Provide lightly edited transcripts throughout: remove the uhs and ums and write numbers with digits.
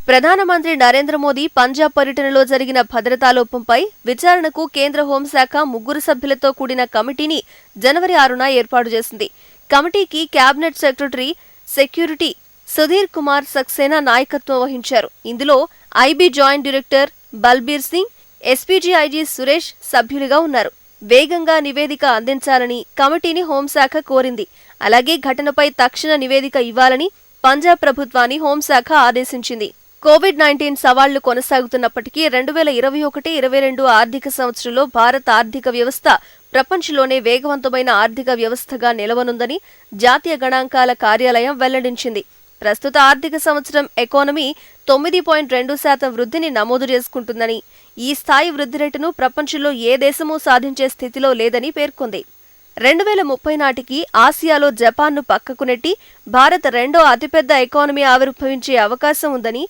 ప్రధానమంత్రి నరేంద్ర మోదీ పంజాబ్ పర్యటనలో జరిగిన భద్రతాలోపంపై విచారణకు కేంద్ర హోంశాఖ 3 సభ్యులతో కూడిన కమిటీని జనవరి 6న ఏర్పాటు చేసింది. కమిటీకి cabinet secretary security Sudheer Kumar Saxena నాయకత్వం వహించారు. ఇందులో IB joint director Balbir Singh, SPG IG Suresh సభ్యులుగా ఉన్నారు. వేగంగా నివేదిక అందించాలని కమిటీని హోంశాఖ కోరింది. అలాగే ఘటనపై తక్షణ నివేదిక ఇవ్వాలని పంజాబ్ ప్రభుత్వాన్ని హోంశాఖ ఆదేశించింది. కోవిడ్-19 సవాళ్లు కొనసాగుతున్నప్పటికీ 2021-22 ఆర్థిక సంవత్సరంలో భారత ఆర్థిక వ్యవస్థ ప్రపంచంలోనే వేగవంతమైన ఆర్థిక వ్యవస్థగా నిలవనుందని జాతీయ గణాంకాల కార్యాలయం వెల్లడించింది. ప్రస్తుత ఆర్థిక సంవత్సరం ఎకానమీ 9.2% వృద్ధిని నమోదు చేసుకుంటుందని, ఈ స్థాయి వృద్ధి రేటును ప్రపంచంలో ఏ దేశమూ సాధించే స్థితిలో లేదని పేర్కొంది. 2030 నాటికి ఆసియాలో జపాన్ను పక్కకు నెట్టి భారత రెండో అతిపెద్ద ఎకానమీ ఆవిర్భవించే అవకాశం ఉందని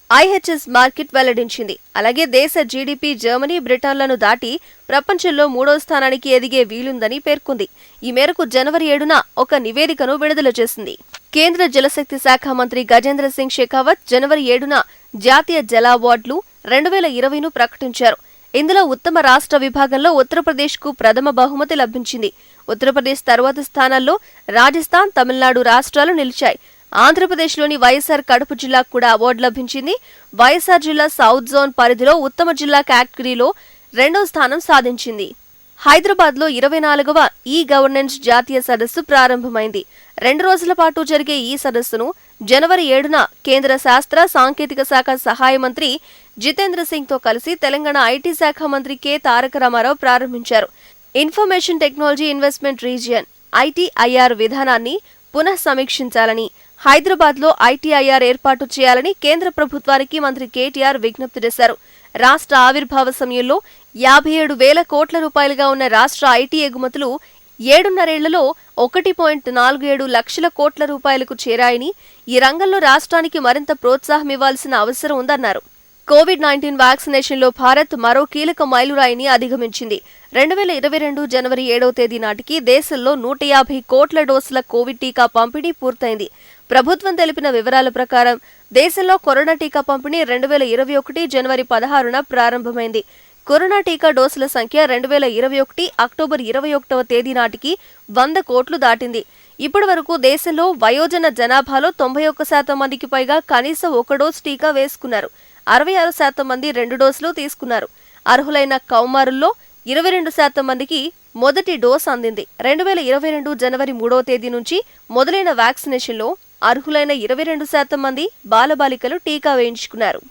ఐహెచ్ఎస్ మార్కెట్ వెల్లడించింది. అలాగే దేశ జీడీపీ జర్మనీ, బ్రిటన్లను దాటి ప్రపంచంలో 3వ స్థానానికి ఎదిగే వీలుందని పేర్కొంది. ఈ మేరకు జనవరి 7న ఒక నివేదికను విడుదల చేసింది. కేంద్ర జలశక్తి శాఖ మంత్రి గజేంద్ర సింగ్ షెకావత్ జనవరి 7న జాతీయ జల అవార్డులు 2020ను ప్రకటించారు. ఇందులో ఉత్తమ రాష్ట్ర విభాగంలో ఉత్తరప్రదేశ్కు ప్రథమ బహుమతి లభించింది. ఉత్తరప్రదేశ్ తర్వాతి స్థానాల్లో రాజస్థాన్, తమిళనాడు రాష్ట్రాలు నిలిచాయి. ఆంధ్రప్రదేశ్లోని వైఎస్ఆర్ కడప జిల్లాకు కూడా అవార్డు లభించింది. వైఎస్ఆర్ జిల్లా సౌత్ జోన్ పరిధిలో ఉత్తమ జిల్లా కేటగిరీలో 2వ స్థానం సాధించింది. హైదరాబాద్లో 24వ ఈ గవర్నెన్స్ జాతీయ సదస్సు ప్రారంభమైంది. 2 రోజుల పాటు జరిగే ఈ సదస్సును జనవరి 7న కేంద్ర శాస్త్ర సాంకేతిక శాఖ సహాయ మంత్రి జితేంద్ర సింగ్తో కలిసి తెలంగాణ ఐటీ శాఖ మంత్రి కె తారక రామారావు ప్రారంభించారు. Information technology investment region ITIR విధానాన్ని పునః సమీక్షించాలని, హైదరాబాద్లో ఐటీఐఆర్ ఏర్పాటు చేయాలని కేంద్ర ప్రభుత్వానికి మంత్రి కేటీఆర్ విజ్ఞప్తి చేశారు. రాష్ట్ర ఆవిర్భావ సమయంలో 57,000 కోట్ల రూపాయలుగా ఉన్న రాష్ట్ర ఐటీ ఎగుమతులు 7.5 1.47 లక్షల కోట్ల రూపాయలకు చేరాయని, ఈ రంగంలో రాష్ట్రానికి మరింత ప్రోత్సాహమివ్వాల్సిన అవసరం ఉందన్నారు. కోవిడ్-19 వ్యాక్సినేషన్లో భారత్ మరో కీలక మైలురాయిని అధిగమించింది. 2022 జనవరి 7వ తేదీ నాటికి దేశంలో 150 కోట్ల డోసుల కోవిడ్ టీకా పంపిణీ పూర్తయింది. ప్రభుత్వం తెలిపిన వివరాల ప్రకారం దేశంలో కరోనా టీకా పంపిణీ 2021 జనవరి 16న ప్రారంభమైంది. కరోనా టీకా డోసుల సంఖ్య 2021 అక్టోబర్ 21వ తేదీ నాటికి 100 కోట్లు దాటింది. ఇప్పటి వరకు దేశంలో వయోజన జనాభాలో 91% మందికి పైగా కనీసం 1 డోసు టీకా వేసుకున్నారు. 66% మంది 2 డోసులు తీసుకున్నారు. అర్హులైన కౌమారుల్లో 22% మందికి మొదటి డోసు అందింది. 2022 జనవరి 3వ తేదీ నుంచి మొదలైన వ్యాక్సినేషన్లో అర్హులైన 22% మంది బాలబాలికలు టీకా వేయించుకున్నారు.